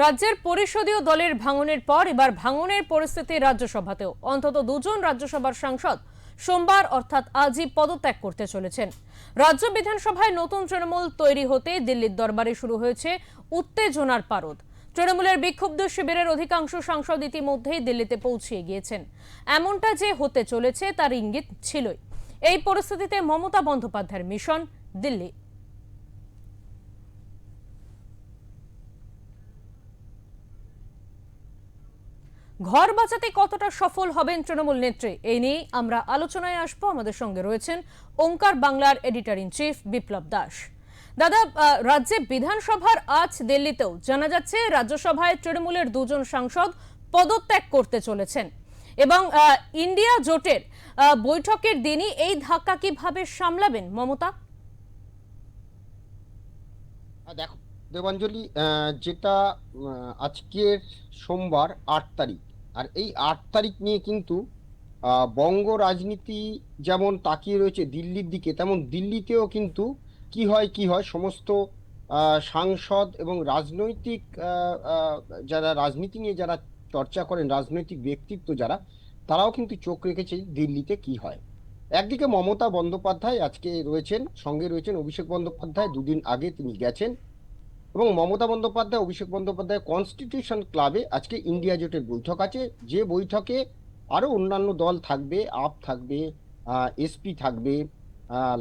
রাজ্যের পরিষদীয় দলের ভাঙনের পর এবার ভাঙনের পরিস্থিতি রাজ্যসভাতেও। অন্তত দুজন রাজ্যসভার সাংসদ সোমবার অর্থাৎ আজই পদত্যাগ করতে চলেছেন। রাজ্য বিধানসভায় নতুন তৃণমূল তৈরি হতে দিল্লির দরবারে শুরু হয়েছে উত্তেজনার পারদ। তৃণমূলের বিক্ষুব্ধ শিবিরের অধিকাংশ সাংসদ ইতিমধ্যেই দিল্লিতে পৌঁছে গিয়েছেন। এমনটা যে হতে চলেছে তার ইঙ্গিত ছিলই। এই পরিস্থিতিতে মমতা বন্দ্যোপাধ্যায়ের মিশন দিল্লি। ঘর বাঁচাতে কতটা সফল হবেন তৃণমূল নেত্রী, এই নিয়ে আমরা আলোচনায় আসবো। আমাদের সঙ্গে রয়েছেন ওঙ্কার বাংলার এডিটর ইন চিফ বিপ্লব দাস। দাদা, রাজ্যে বিধানসভার আজ দিল্লিতেও জানা যাচ্ছে রাজ্যসভায় তৃণমূলের দুজন সাংসদ পদত্যাগ করতে চলেছেন এবং ইন্ডিয়া জোটের বৈঠকের দিনই এই ধাক্কা কিভাবে সামলাবেন মমতা? দেখো দেবাঞ্জলি, যেটা আজকের সোমবার 8 তারিখ, আর এই 8 তারিখ নিয়ে কিন্তু বঙ্গ রাজনীতি যেমন তাকিয়ে রয়েছে দিল্লির দিকে, তেমন দিল্লিতেও কিন্তু কি হয় সমস্ত সাংসদ এবং রাজনৈতিক যারা রাজনীতি নিয়ে যারা চর্চা করেন, রাজনৈতিক ব্যক্তিত্ব যারা, তারাও কিন্তু চোখ রেখেছে দিল্লিতে কি হয়। একদিকে মমতা বন্দ্যোপাধ্যায় আজকে রয়েছেন, সঙ্গে রয়েছেন অভিষেক বন্দ্যোপাধ্যায়, দুদিন আগে তিনি গেছেন। এবং মমতা বন্দ্যোপাধ্যায়, অভিষেক বন্দ্যোপাধ্যায় কনস্টিটিউশন ক্লাবে আজকে ইন্ডিয়া জোটের বৈঠক আছে, যে বৈঠকে আরো অন্যান্য দল থাকবে, আপ থাকবে, এসপি থাকবে,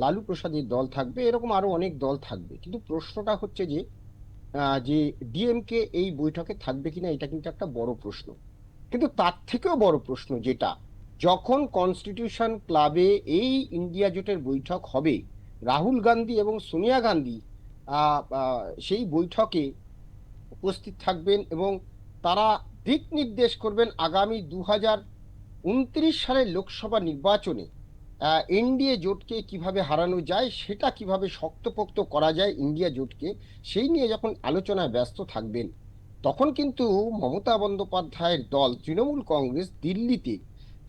লালু প্রসাদের দল থাকবে, এরকম আরো অনেক দল থাকবে। কিন্তু প্রশ্নটা হচ্ছে যে ডিএমকে এই বৈঠকে থাকবে কিনা, এটা কিন্তু একটা বড় প্রশ্ন। কিন্তু তার থেকেও বড় প্রশ্ন যেটা, যখন কনস্টিটিউশন ক্লাবে এই ইন্ডিয়া জোটের বৈঠক হবে, রাহুল গান্ধী এবং সোনিয়া গান্ধী সেই বৈঠকে উপস্থিত থাকবেন এবং তারা দিক নির্দেশ করবেন আগামী 2029 সালের লোকসভা নির্বাচনে এনডিএ জোটকে কিভাবে হারানো যায়, সেটা কিভাবে শক্তপোক্ত করা যায় ইন্ডিয়া জোটকে, সেই নিয়ে যখন আলোচনায় ব্যস্ত থাকবেন, তখন কিন্তু মমতা বন্দ্যোপাধ্যায়ের দল তৃণমূল কংগ্রেস দিল্লিতে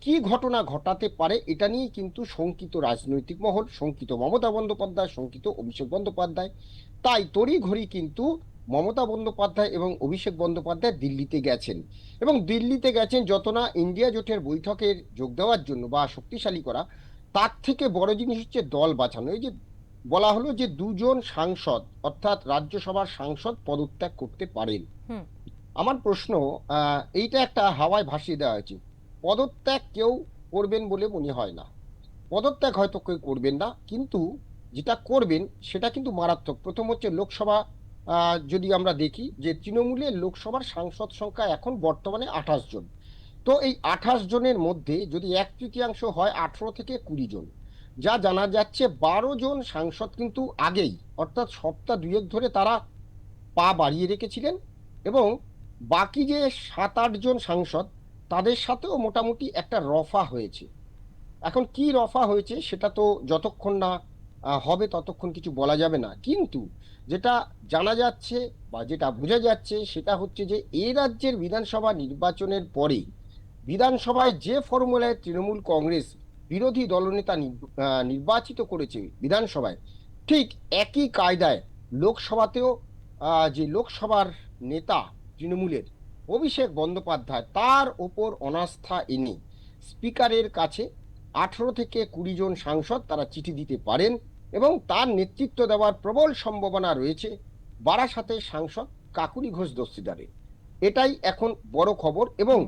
কি ঘটনা ঘটাতে পারে, এটা নিয়ে কিন্তু শঙ্কিত রাজনৈতিক মহল, শঙ্কিত মমতা বন্দ্যোপাধ্যায়, শঙ্কিত অভিষেক বন্দ্যোপাধ্যায়। তাই তড়িঘড়ি কিন্তু মমতা বন্দ্যোপাধ্যায় এবং অভিষেক বন্দ্যোপাধ্যায় দিল্লিতে গেছেন, এবং দিল্লিতে গেছেন যত না ইন্ডিয়া জোটের বৈঠকের যোগ দেওয়ার জন্য বা শক্তিশালী করা, তার থেকে বড় জিনিস হচ্ছে দল বাঁচানো। এই যে বলা হলো যে দুজন সাংসদ অর্থাৎ রাজ্যসভার সাংসদ পদত্যাগ করতে পারেন, আমার প্রশ্ন, এইটা একটা হাওয়ায় ভাসিয়ে দেওয়া হয়েছে। পদত্যাগ কেউ করবেন বলে মনে হয় না, পদত্যাগ হয়তো কেউ করবেন না, কিন্তু যেটা করবেন সেটা কিন্তু মারাত্মক। প্রথম হচ্ছে লোকসভা, যদি আমরা দেখি যে তৃণমূলের লোকসভার সাংসদ সংখ্যা এখন বর্তমানে 28 জন। তো এই 28 জনের মধ্যে যদি 1/3 হয় 18 থেকে 20 জন, যা জানা যাচ্ছে 12 জন সাংসদ কিন্তু আগেই, অর্থাৎ সপ্তাহ দুয়েক ধরে তারা পা বাড়িয়ে রেখেছিলেন, এবং বাকি যে 7-8 জন সাংসদ, তাদের সাথেও মোটামুটি একটা রফা হয়েছে। এখন কি রফা হয়েছে সেটা তো যতক্ষণ না হবে ততক্ষণ কিছু বলা যাবে না, কিন্তু যেটা জানা যাচ্ছে বা যেটা বোঝা যাচ্ছে সেটা হচ্ছে যে এই রাজ্যের বিধানসভা নির্বাচনের পরে বিধানসভায় যে ফর্মুলায় তৃণমূল কংগ্রেস বিরোধী দলনেতা নির্বাচিত করেছে বিধানসভায়, ঠিক একই কায়দায় লোকসভাতেও যে লোকসভার নেতা তৃণমূলের অভিষেক বন্দ্যোপাধ্যায়, তার ওপর অনাস্থা এনে স্পিকারের কাছে 18 থেকে 20 জন সাংসদ তারা চিঠি দিতে পারেন, এবং তার নেতৃত্ব দেওয়ার প্রবল সম্ভাবনা রয়েছে বারাসাতের সাংসদ কাকুলি ঘোষ দস্তিদারের। এটাই এখন বড় খবর, এবং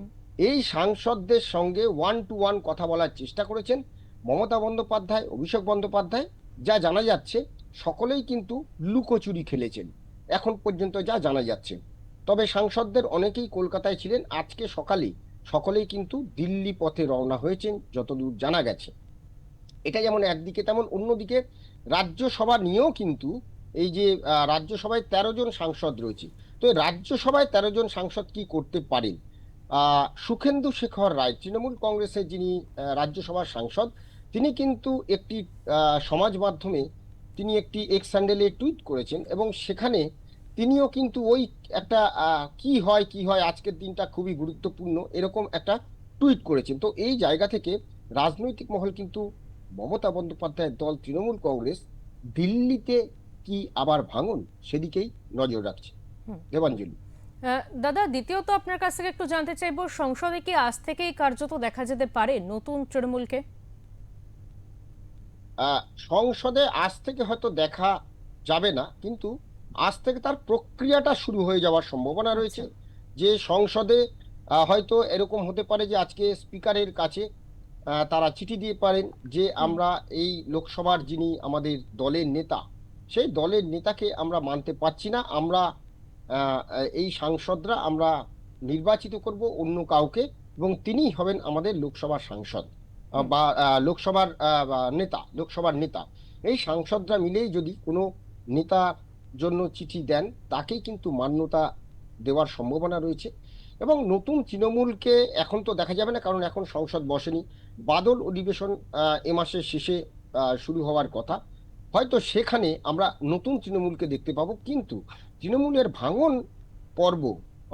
এই সাংসদদের সঙ্গে 1-to-1 কথা বলার চেষ্টা করেছেন মমতা বন্দ্যোপাধ্যায়, অভিষেক বন্দ্যোপাধ্যায়। যা জানা যাচ্ছে সকলেই কিন্তু লুকোচুরি খেলেছেন এখন পর্যন্ত, যা জানা যাচ্ছে। তবে সাংসদদের অনেকেই কলকাতায় ছিলেন, আজকে সকালে সকলেই কিন্তু দিল্লি পথে রওনা হয়েছেন যতদূর জানা গেছে। এটা যেমন একদিকে, তেমন অন্যদিকে রাজ্যসভা নিয়েও কিন্তু এই যে রাজ্যসভায় 13 জন সাংসদ রয়েছে, তো রাজ্যসভায় 13 জন সাংসদ কি করতে পারেন? সুখেন্দু শেখর রায়, তৃণমূল কংগ্রেসের যিনি রাজ্যসভার সাংসদ, তিনি কিন্তু একটি সমাজ মাধ্যমে তিনি একটি এক্স হ্যান্ডেলে টুইট করেছেন, এবং সেখানে তিনিও কিন্তু ওই একটা কি হয় আজকের দিনটা খুবই গুরুত্বপূর্ণ, এরকম একটা টুইট করেছেন। তো এই জায়গা থেকে রাজনৈতিক মহল কিন্তু মমতা বন্দ্যোপাধ্যায়ের দল তৃণমূল কংগ্রেস দিল্লিতে কি আবার ভাঙন, সেদিকেই নজর রাখছে। দেবাঞ্জলি। দাদা, দ্বিতীয়ত আপনার কাছ থেকে একটু জানতে চাইবো, সংসদে কি আজ থেকেই কার্যত দেখা যেতে পারে নতুন তৃণমূলকে? সংসদে আজ থেকে হয়তো দেখা যাবে না, কিন্তু আজ থেকে তার প্রক্রিয়াটা শুরু হয়ে যাওয়ার সম্ভাবনা আচ্ছা। রয়েছে। যে সংসদে হয়তো এরকম হতে পারে যে আজকে স্পিকারের কাছে তারা চিঠি দিয়ে পারেন যে হুম। আমরা এই লোকসভার যিনি আমাদের দলের নেতা, সেই দলের নেতাকে আমরা মানতে পারছি না। আমরা এই সাংসদরা আমরা নির্বাচিত করব অন্য কাউকে, এবং তিনিই হবেন আমাদের লোকসভার সাংসদ হুম। বা লোকসভার বা লোকসভার নেতা। এই সাংসদরা মিলেই যদি কোনো নেতার জন্য চিঠি দেন, তাকেই কিন্তু মান্যতা দেওয়ার সম্ভাবনা রয়েছে। এবং নতুন তৃণমূলকে এখন তো দেখা যাবে না, কারণ এখন সংসদ বসেনি। বাদল অধিবেশন এ মাসের শেষে শুরু হওয়ার কথা। হয়তো সেখানে আমরা নতুন তৃণমূলকে দেখতে পাবো, কিন্তু তৃণমূলের ভাঙন পর্ব,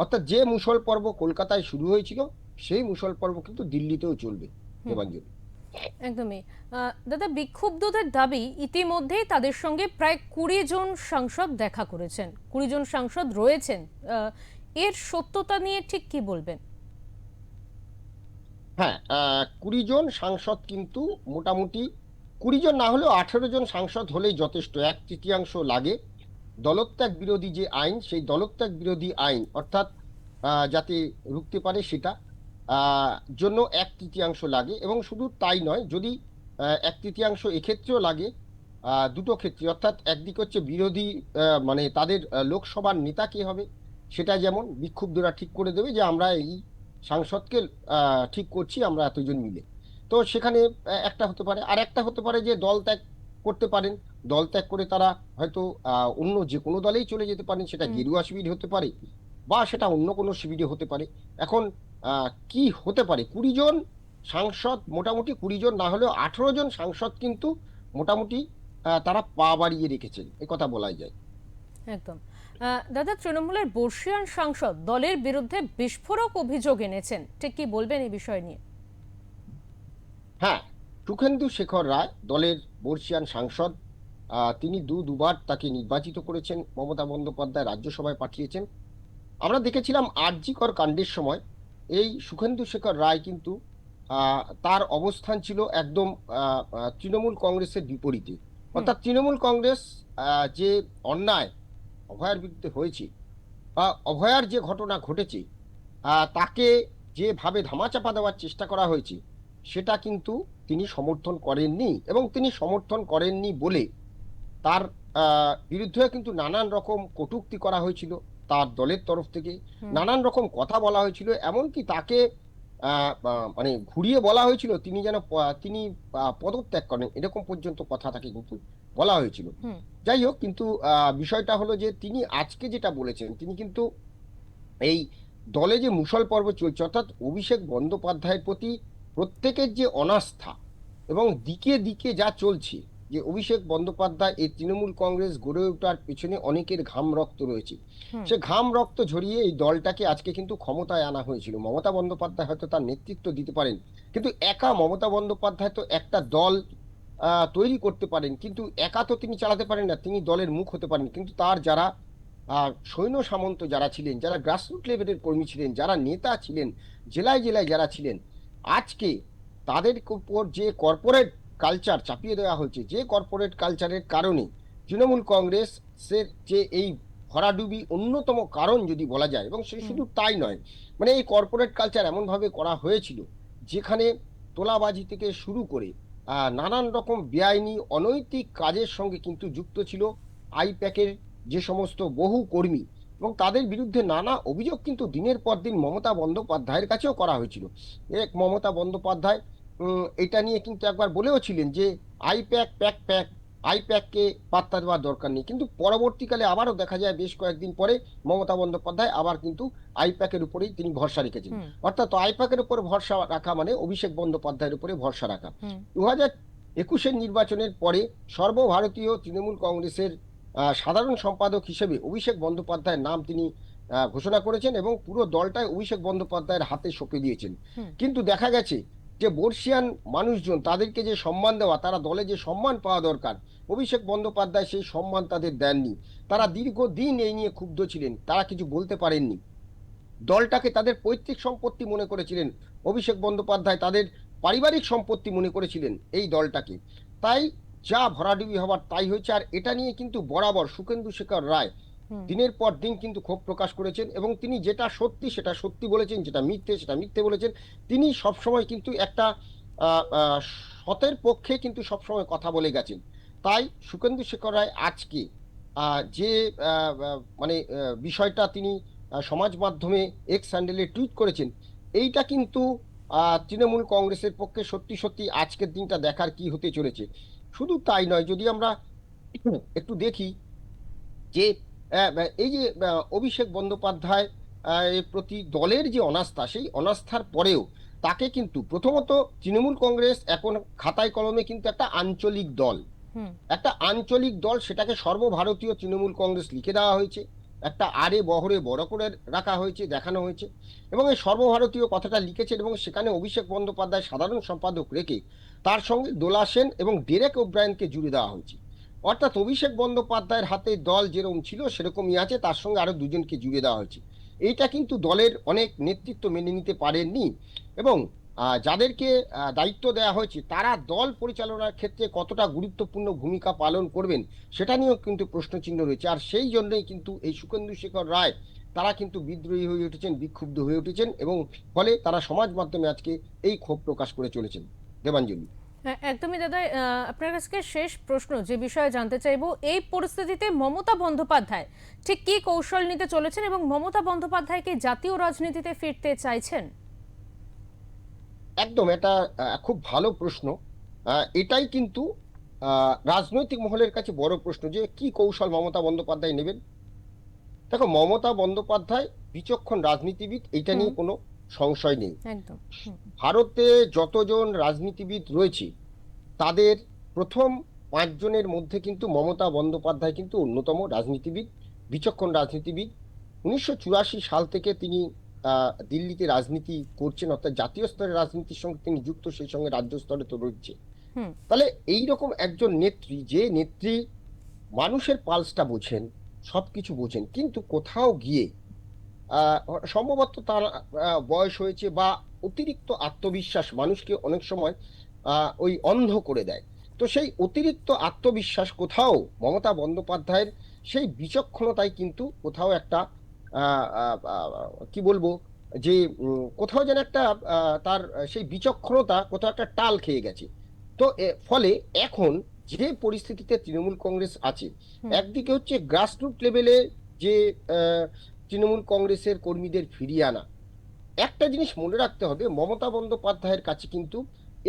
অর্থাৎ যে মুষল পর্ব কলকাতায় শুরু হয়েছিল, সেই মুষল পর্ব কিন্তু দিল্লিতেও চলবে। হুম। দেবাঞ্জলি। একদমই। দাদা, বিক্ষুব্ধদের দাবি, ইতিমধ্যেই তাদের সঙ্গে প্রায় 20 জন সাংসদ দেখা করেছেন, 20 জন সাংসদ রয়েছেন। আহ, এর সত্যতা নিয়ে ঠিক কি বলবেন? হ্যাঁ, 20 জন সাংসদ কিন্তু মোটামুটি, 20 জন না হলেও 18 জন সাংসদ হলেই যথেষ্ট। 1/3 লাগে। দলত্যাগ বিরোধী যে আইন, সেই দলত্যাগ বিরোধী আইন অর্থাৎ যাতে রুখতে পারে সেটা আহ, জন্য 1/3 লাগে। এবং শুধু তাই নয়, যদি 1/3 এক্ষেত্রেও লাগে, দুটো ক্ষেত্রে, অর্থাৎ একদিকে হচ্ছে বিরোধী মানে তাদের লোকসভার নেতা কে হবে, সেটা যেমন বিক্ষুব্ধরা ঠিক করে দেবে যে আমরা এই সাংসদকে ঠিক করছি আমরা এতজন মিলে। তো সেখানে একটা হতে পারে। আর একটা হতে পারে যে দল ত্যাগ করতে পারেন। দল ত্যাগ করে তারা হয়তো অন্য যে কোনো দলেই চলে যেতে পারেন, সেটা হুম। গেরুয়া শিবির হতে পারে বা সেটা অন্য কোনো শিবিরে হতে পারে। এখন কি হতে পারে, 20 জন সাংসদ, মোটামুটি 20 জন না হলেও 18 জন সাংসদ কিন্তু মোটামুটি তারা পা বাড়িয়ে রেখেছেন, এ কথা বলাই যায়। একদম। দাদা, তৃণমূলের বর্ষীয়ান সাংসদ দলের বিরুদ্ধে বিস্ফোরক অভিযোগ এনেছেন, ঠিক কি বলবেন এই বিষয় নিয়ে? হ্যাঁ, সুখেন্দু শেখর রায় দলের বর্ষীয়ান সাংসদ। তিনি দুবার তাকে নির্বাচিত করেছেন, মমতা বন্দ্যোপাধ্যায় রাজ্যসভায় পাঠিয়েছেন। আমরা দেখেছিলাম আরজি কর কাণ্ডের সময় এই সুখেন্দু শেখর রায় কিন্তু তার অবস্থান ছিল একদম তৃণমূল কংগ্রেসের বিপরীতে। হুম। অর্থাৎ তৃণমূল কংগ্রেস যে অন্যায় অভয়ার বিরুদ্ধে হয়েছে বা অভয়ার যে ঘটনা ঘটেছে, তাকে যেভাবে ধামাচাপা দেওয়ার চেষ্টা করা হয়েছে, সেটা কিন্তু তিনি সমর্থন করেননি। এবং তিনি সমর্থন করেননি বলে তার বিরুদ্ধে কিন্তু নানান রকম কটূক্তি করা হয়েছিল তার দলের তরফ থেকে। হুম। নানান রকম কথা বলা হয়েছিল, এমনকি তাকে মানে ঘুরিয়ে বলা হয়েছিল তিনি যেন তিনি পদত্যাগ করেন, এরকম পর্যন্ত কথা তাকে কিন্তু বলা হয়েছিল। হুম। যাই হোক, কিন্তু বিষয়টা হলো যে তিনি আজকে যেটা বলেছেন, তিনি কিন্তু এই দলে যে মুষল পর্ব চলছে, অর্থাৎ অভিষেক বন্দ্যোপাধ্যায়ের প্রতি প্রত্যেকের যে অনাস্থা এবং দিকে দিকে যা চলছে, যে অভিষেক বন্দ্যোপাধ্যায় এই তৃণমূল কংগ্রেস গড়ে ওঠার পেছনে অনেকের ঘাম রক্ত রয়েছে। হুম। সে ঘাম রক্ত ঝরিয়ে এই দলটাকে আজকে কিন্তু ক্ষমতায় আনা হয়েছিল। মমতা বন্দ্যোপাধ্যায় হয়তো তার নেতৃত্ব দিতে পারেন, কিন্তু একা মমতা বন্দ্যোপাধ্যায় তো একটা দল তৈরি করতে পারেন, কিন্তু একা তো তিনি চালাতে পারেন না। তিনি দলের মুখ হতে পারেন, কিন্তু তার যারা সৈন্য সামন্ত যারা ছিলেন, যারা গ্রাসরুট লেভেলের কর্মী ছিলেন, যারা নেতা ছিলেন, জেলায় জেলায় যারা ছিলেন, আজকে তাদের উপর যে কর্পোরেট কালচার চাপিয়ে দেওয়া হয়েছে, যে কর্পোরেট কালচারের কারণে তৃণমূল কংগ্রেসের যে এই ভরাডুবি অন্যতম কারণ যদি বলা যায়। এবং সে হুম। শুধু তাই নয়, মানে এই কর্পোরেট কালচার এমনভাবে করা হয়েছিল যেখানে তোলাবাজি থেকে শুরু করে নানান রকম বেআইনি অনৈতিক কাজের সঙ্গে কিন্তু যুক্ত ছিল আইপ্যাকের যে সমস্ত বহু কর্মী। এবং তাদের বিরুদ্ধে নানা অভিযোগ কিন্তু দিনের পর দিন মমতা বন্দ্যোপাধ্যায়ের কাছেও করা হয়েছিল। এক মমতা বন্দ্যোপাধ্যায় এটা নিয়ে কিন্তু একবার বলেও ছিলেন যে আইপ্যাক প্যাক প্যাক, আইপ্যাককে পাত্তা দেওয়ার দরকার নেই। কিন্তু পরবর্তীকালে আবারও দেখা যায়, বেশ কয়েকদিন পরে মমতা বন্দ্যোপাধ্যায় আবার কিন্তু আইপ্যাকের উপরেই তিনি ভরসা রেখেছেন। হুম। অর্থাৎ আইপ্যাকের উপর ভরসা রাখা মানে অভিষেক বন্দ্যোপাধ্যায়ের উপরে ভরসা রাখা। হুম। 2021-এর নির্বাচনের পরে সর্বভারতীয় তৃণমূল কংগ্রেসের সাধারণ সম্পাদক হিসেবে অভিষেক বন্দ্যোপাধ্যায়ের নাম তিনি ঘোষণা করেছেন এবং পুরো দলটাই অভিষেক বন্দ্যোপাধ্যায়ের হাতে সঁপে দিয়েছেন। হুম। কিন্তু দেখা গেছে যে বর্ষীয়ান মানুষজন, তাদেরকে যে সম্মান দেওয়া, তারা দলে যে সম্মান পাওয়া দরকার, অভিষেক বন্দ্যোপাধ্যায় সেই সম্মান তাদের দেননি। তারা দীর্ঘদিন এই নিয়ে ক্ষুব্ধ ছিলেন, তারা কিছু বলতে পারেননি। দলটাকে তাদের পৈতৃক সম্পত্তি মনে করেছিলেন। অভিষেক বন্দ্যোপাধ্যায় তাদের পারিবারিক সম্পত্তি মনে করেছিলেন এই দলটাকে। তাই যা ভরাডুবি হবার তাই হয়েছে। আর এটা নিয়ে কিন্তু বরাবর সুখেন্দু শেখর রায় হুম। দিনের পর দিন কিন্তু ক্ষোভ প্রকাশ করেছেন, এবং তিনি যেটা সত্যি সেটা সত্যি বলেছেন, যেটা মিথ্যে সেটা মিথ্যে বলেছেন। তিনি সবসময় কিন্তু একটা আহ, আহ, সতের পক্ষে কিন্তু সবসময় কথা বলে গেছেন। তাই সুখেন্দু শেখর রায় আজকে যে মানে বিষয়টা তিনি সমাজ মাধ্যমে এক্স হ্যান্ডেলে টুইট করেছেন, এইটা কিন্তু তৃণমূল কংগ্রেসের পক্ষে সত্যি সত্যি আজকের দিনটা দেখার কি হতে চলেছে। শুধু তাই নয়, যদি আমরা একটু দেখি যে এই যে অভিষেক বন্দ্যোপাধ্যায় এর প্রতি দলের যে অনাস্থা, সেই অনাস্থার পরেও তাকে কিন্তু প্রথমত তৃণমূল কংগ্রেস এখন খাতায় কলমে কিন্তু একটা আঞ্চলিক দল, হুম। একটা আঞ্চলিক দল, সেটাকে সর্বভারতীয় তৃণমূল কংগ্রেস লিখে দেওয়া হয়েছে, একটা আরে বহরে বড় করে রাখা হয়েছে, দেখানো হয়েছে। এবং এই সর্বভারতীয় কথাটা লিখেছেন, এবং সেখানে অভিষেক বন্দ্যোপাধ্যায় সাধারণ সম্পাদক রেখে তার সঙ্গে দোলা সেন এবং ডেরেক ওব্রায়েনকে জুড়ে দেওয়া হয়েছে। অর্থাৎ অভিষেক বন্দ্যোপাধ্যায়ের হাতে দল যেরকম ছিল সেরকমই আছে, তার সঙ্গে আরো দুজনকে জুড়ে দেওয়া হয়েছে। এইটা কিন্তু দলের অনেক নেতৃত্ব মেনে নিতে পারেননি, এবং যাদেরকে দায়িত্ব দেওয়া হয়েছে তারা দল পরিচালনার ক্ষেত্রে কতটা গুরুত্বপূর্ণ ভূমিকা পালন করবেন সেটা নিয়েও কিন্তু প্রশ্নচিহ্ন রয়েছে। আর সেই জন্যই কিন্তু এই সুখেন্দু শেখর রায় তারা কিন্তু বিদ্রোহী হয়ে উঠেছেন, বিক্ষুব্ধ হয়ে উঠেছেন, এবং ফলে তারা সমাজ মাধ্যমে আজকে এই ক্ষোভ প্রকাশ করে চলেছেন। দেবাঞ্জলি। হ্যাঁ, একদমই দাদা। আপনার কাছে শেষ প্রশ্ন যে বিষয়ে জানতে চাইবো, এই পরিস্থিতিতে মমতা বন্দ্যোপাধ্যায় ঠিক কি কৌশল নিতে চলেছেন এবং মমতা বন্দ্যোপাধ্যায় কি জাতীয় রাজনীতিতে ফিরতে চাইছেন? একদম, এটা খুব ভালো প্রশ্ন। এটাই কিন্তু রাজনৈতিক মহলের কাছে বড় প্রশ্ন, যে কি কৌশল মমতা বন্দ্যোপাধ্যায় নেবেন। দেখো, মমতা বন্দ্যোপাধ্যায় বিচক্ষণ রাজনীতিবিদ, এটা হুম। নিয়ে কোনো সংশয় নেই। একদম। হুম। ভারতে যতজন রাজনীতিবিদ রয়েছে তাদের প্রথম 5 জনের মধ্যে কিন্তু মমতা বন্দ্যোপাধ্যায় কিন্তু অন্যতম রাজনীতিবিদ, বিচক্ষণ রাজনীতিবিদ। 1984 সাল থেকে তিনি দিল্লিতে রাজনীতি করছেন, অর্থাৎ জাতীয় স্তরের রাজনীতির সঙ্গে তিনি যুক্ত, সেই সঙ্গে রাজ্য স্তরে তো রয়েছে। হুম। তাহলে এইরকম একজন নেত্রী, যে নেত্রী মানুষের পালসটা বোঝেন, সবকিছু বোঝেন, কিন্তু কোথাও গিয়ে আহ সম্ভবত তার বয়স হয়েছে, বা অতিরিক্ত আত্মবিশ্বাস মানুষকে অনেক সময় ওই অন্ধ করে দেয়। তো সেই অতিরিক্ত আত্মবিশ্বাস কোথাও মমতা বন্দ্যোপাধ্যায়ের সেই বিচক্ষণতায় কিন্তু কোথাও একটা কি বলবো, যে কোথাও যেন একটা তার সেই বিচক্ষণতা কোথাও একটা টাল খেয়ে গেছে। তো ফলে এখন যে পরিস্থিতিতে তৃণমূল কংগ্রেস আছে, হুম। একদিকে হচ্ছে গ্রাসরুট লেভেলে যে তৃণমূল কংগ্রেসের কর্মীদের ফিরিয়ে আনা। একটা জিনিস মনে রাখতে হবে, মমতা বন্দ্যোপাধ্যায়ের কাছে কিন্তু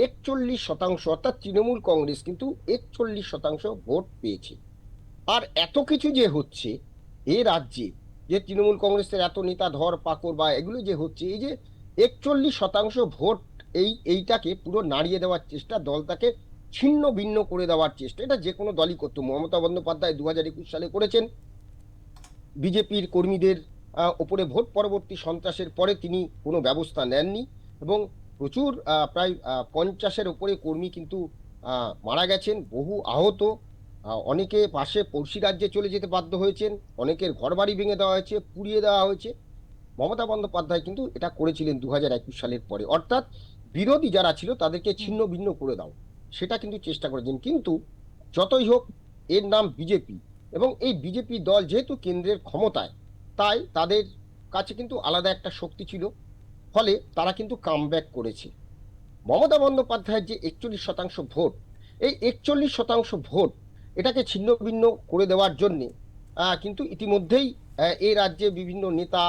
41%, অর্থাৎ তৃণমূল কংগ্রেস কিন্তু 41% ভোট পেয়েছে। আর এত কিছু যে হচ্ছে এ রাজ্যে, যে তৃণমূল কংগ্রেসের এত নেতা ধর পাকড় বা এগুলো যে হচ্ছে, এই যে 41% ভোট, এইটাকে পুরো নাড়িয়ে দেওয়ার চেষ্টা, দলটাকে ছিন্ন ভিন্ন করে দেওয়ার চেষ্টা, এটা যে কোনো দলই করতো। মমতা বন্দ্যোপাধ্যায় 2021 সালে করেছেন, বিজেপির কর্মীদের ওপরে ভোট পরবর্তী সন্ত্রাসের পরে তিনি কোনো ব্যবস্থা নেননি, এবং প্রচুর প্রায় 50-এর ওপরে কর্মী কিন্তু মারা গেছেন, বহু আহত, অনেকে পাশে পড়শি রাজ্যে চলে যেতে বাধ্য হয়েছেন, অনেকের ঘরবাড়ি ভেঙে দেওয়া হয়েছে, পুড়িয়ে দেওয়া হয়েছে। মমতা বন্দ্যোপাধ্যায় কিন্তু এটা করেছিলেন 2021 সালের পরে, অর্থাৎ বিরোধী যারা ছিল তাদেরকে হুম। ছিন্ন ভিন্ন করে দাও, সেটা কিন্তু চেষ্টা করেছেন। কিন্তু যতই হোক, এর নাম বিজেপি, এবং এই বিজেপি দল যেহেতু কেন্দ্রের ক্ষমতায়, তাই তাদের কাছে কিন্তু আলাদা একটা শক্তি ছিল, ফলে তারা কিন্তু কামব্যাক করেছে। মমতা বন্দ্যোপাধ্যায়ের যে 41% ভোট, এই 41% ভোট এটাকে ছিন্ন ভিন্ন করে দেওয়ার জন্য কিন্তু ইতিমধ্যেই এই রাজ্যে বিভিন্ন নেতা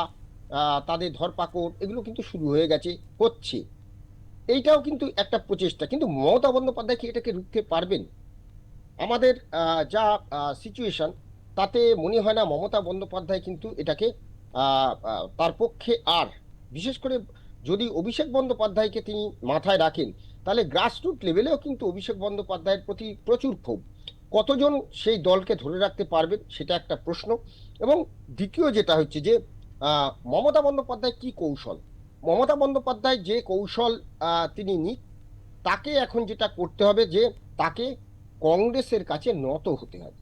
তাদের ধরপাকড় এগুলো কিন্তু শুরু হয়ে গেছে, হচ্ছে। এইটাও কিন্তু একটা প্রচেষ্টা, কিন্তু মমতা বন্দ্যোপাধ্যায় কি এটাকে রুখতে পারবেন? আমাদের যা সিচুয়েশন, তাতে মনে হয় না মমতা বন্দ্যোপাধ্যায় কিন্তু এটাকে তার পক্ষে। আর বিশেষ করে যদি অভিষেক বন্দ্যোপাধ্যায়কে তিনি মাথায় রাখেন, তাহলে গ্রাসরুট লেভেলেও কিন্তু অভিষেক বন্দ্যোপাধ্যায়ের প্রতি প্রচুর ক্ষোভ। কতজন সেই দলকে ধরে রাখতে পারবেন সেটা একটা প্রশ্ন। এবং দ্বিতীয় যেটা হচ্ছে যে মমতা বন্দ্যোপাধ্যায় কি কৌশল, মমতা বন্দ্যোপাধ্যায় যে কৌশল তিনি নিক, তাকে এখন যেটা করতে হবে যে তাকে কংগ্রেসের কাছে নত হতে হবে।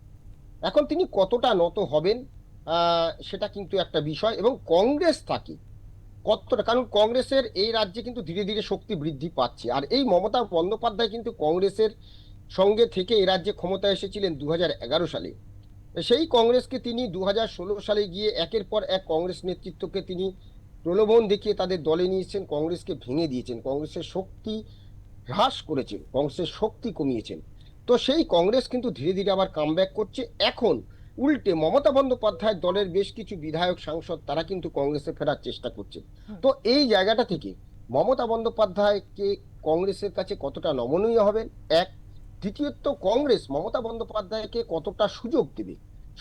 এখন তিনি কতটা নত হবেন সেটা কিন্তু একটা বিষয়, এবং কংগ্রেস তাকে কতটা, কারণ কংগ্রেসের এই রাজ্যে কিন্তু ধীরে ধীরে শক্তি বৃদ্ধি পাচ্ছে। আর এই মমতা বন্দ্যোপাধ্যায় কিন্তু কংগ্রেসের সঙ্গে থেকে এই রাজ্যে ক্ষমতায় এসেছিলেন 2011 সালে। সেই কংগ্রেসকে তিনি 2016 সালে গিয়ে একের পর এক কংগ্রেস নেতৃত্বকে তিনি প্রলোভন দেখিয়ে তাদের দলে নিয়েছেন, কংগ্রেসকে ভেঙে দিয়েছেন, কংগ্রেসের শক্তি হ্রাস করেছেন, কংগ্রেসের শক্তি কমিয়েছেন। তো সেই কংগ্রেস কিন্তু ধীরে ধীরে আবার কামব্যাক করছে। এখন উল্টে মমতা বন্দ্যোপাধ্যায়ের দলের বেশ কিছু বিধায়ক সাংসদ তারা কিন্তু কংগ্রেসে ফেরার চেষ্টা করছে। তো এই জায়গাটা থেকে মমতা বন্দ্যোপাধ্যায়কে কংগ্রেসের কাছে কতটা নমনীয় হবেন এক, দ্বিতীয়ত কংগ্রেস মমতা বন্দ্যোপাধ্যায়কে কতটা সুযোগ দেবে।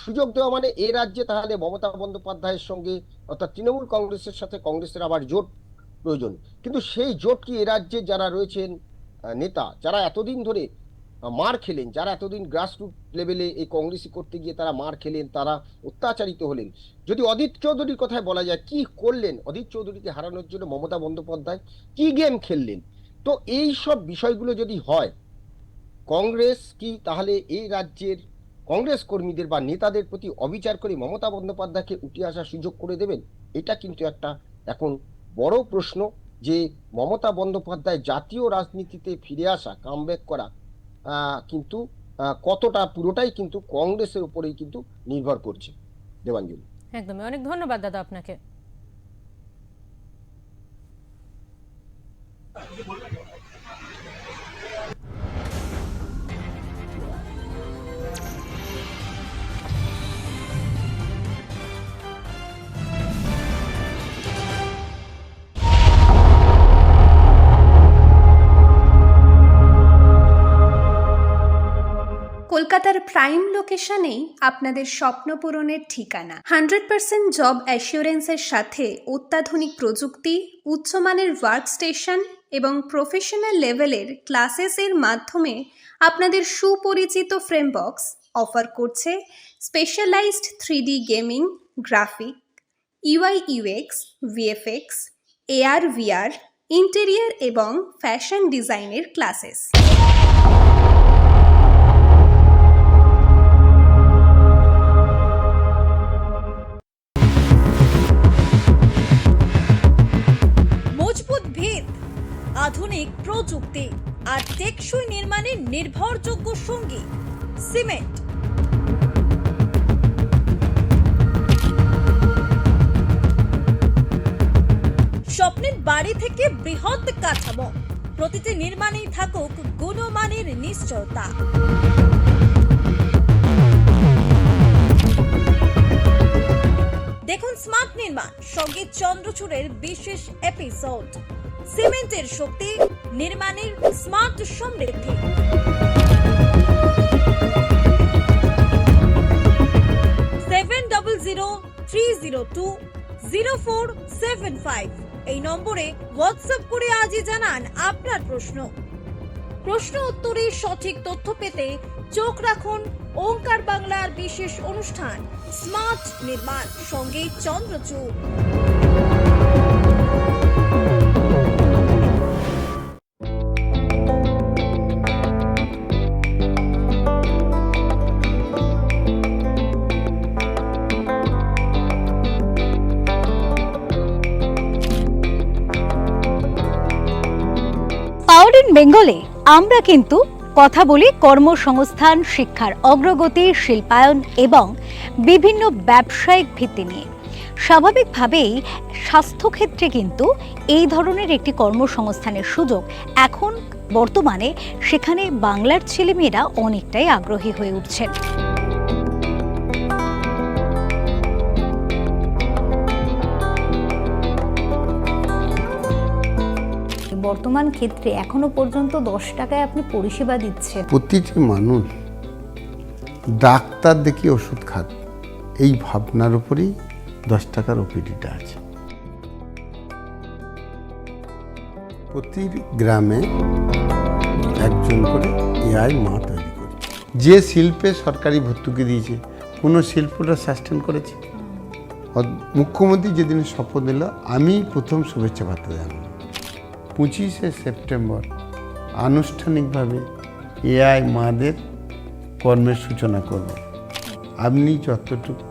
সুযোগ দেওয়া মানে এ রাজ্যে তাহলে মমতা বন্দ্যোপাধ্যায়ের সঙ্গে অর্থাৎ তৃণমূল কংগ্রেসের সাথে কংগ্রেসের আবার জোট প্রয়োজন। কিন্তু সেই জোট কি এ রাজ্যে যারা রয়েছেন নেতা, যারা এতদিন ধরে মার খেলেন, যারা এতদিন গ্রাসরুট লেভেলে এই কংগ্রেসই করতে গিয়ে তারা মার খেলেন, তারা অত্যাচারিত হলেন, যদি অদিত চৌধুরীর কথায় বলা যায়, কি করলেন অদিত চৌধুরীকে হারানোর জন্য মমতা বন্দ্যোপাধ্যায়, কি গেম খেললেন। তো এই সব বিষয়গুলো যদি হয়, কংগ্রেস কি তাহলে এই রাজ্যের কংগ্রেস কর্মীদের বা নেতাদের প্রতি অবিচার করে মমতা বন্দ্যোপাধ্যায়কে উঠে আসার সুযোগ করে দেবেন? এটা কিন্তু একটা এখন বড় প্রশ্ন, যে মমতা বন্দ্যোপাধ্যায় জাতীয় রাজনীতিতে ফিরে আসা, কামব্যাক করা কিন্তু কতটা, পুরোটাই কিন্তু কংগ্রেসের উপরেই কিন্তু নির্ভর করছে। দেবাঞ্জলি। একদমই, অনেক ধন্যবাদ দাদা আপনাকে। কলকাতার প্রাইম লোকেশনেই আপনাদের স্বপ্ন পূরণের ঠিকানা। 100% জব অ্যাসিওরেন্সের সাথে অত্যাধুনিক প্রযুক্তি, উচ্চমানের ওয়ার্ক স্টেশন এবং প্রফেশনাল লেভেলের ক্লাসেসের মাধ্যমে আপনাদের সুপরিচিত ফ্রেমবক্স অফার করছে specialised 3D gaming, graphic, UI UX, VFX, AR VR, interior এবং ফ্যাশন ডিজাইনের ক্লাসেস। মজবুত ভিত, আধুনিক প্রযুক্তি আর টেকসই নির্মাণের নির্ভরযোগ্য সঙ্গী সিমেন্ট। স্বপ্নের বাড়ি থেকে বৃহৎ কাঠামো, প্রতিটি নির্মাণেই থাকুক গুণমানের নিশ্চয়তা। দেখুন স্মার্ট নির্মাণ সঙ্গে চন্দ্রচূড়ের বিশেষ এপিসোড। সিমেন্টের শক্তি, নির্মাণের স্মার্ট সমৃদ্ধি। সেভেন 003020475 এই নম্বরে হোয়াটসঅ্যাপ করে আজই জানান আপনার প্রশ্ন উত্তরের সঠিক তথ্য পেতে চোখ রাখুন ওঙ্কার বাংলার বিশেষ অনুষ্ঠান স্মার্ট নির্মাণ সঙ্গে চন্দ্রচূড়। পাওয়ার ইন বেঙ্গলে আমরা কিন্তু কথা বলি কর্মসংস্থান, শিক্ষার অগ্রগতি, শিল্পায়ন এবং বিভিন্ন ব্যবসায়িক ভিত্তি নিয়ে। স্বাভাবিকভাবেই স্বাস্থ্যক্ষেত্রে কিন্তু এই ধরনের একটি কর্মসংস্থানের সুযোগ এখন বর্তমানে সেখানে বাংলার ছেলেমেয়েরা অনেকটাই আগ্রহী হয়ে উঠছেন। বর্তমান ক্ষেত্রে এখনো পর্যন্ত 10 টাকায় আপনি পরিষেবা দিচ্ছেন। প্রতিটি মানুষ ডাক্তার দেখি ওষুধ খাত, এই ভাবনার উপরেই 10 টাকার ওপিডিটা আছে। প্রতি গ্রামে একজন করে এআই মা তৈরি করেছে। যে শিল্পে সরকারি ভর্তুকি দিয়েছে, কোনো শিল্পটা সাস্টেন করেছে। মুখ্যমন্ত্রী যেদিন শপথ নিল, আমি প্রথম শুভেচ্ছা বার্তা জানালাম। 25শে সেপ্টেম্বর আনুষ্ঠানিকভাবে এআই মাদের কর্মের সূচনা করব। আপনি যতটুকু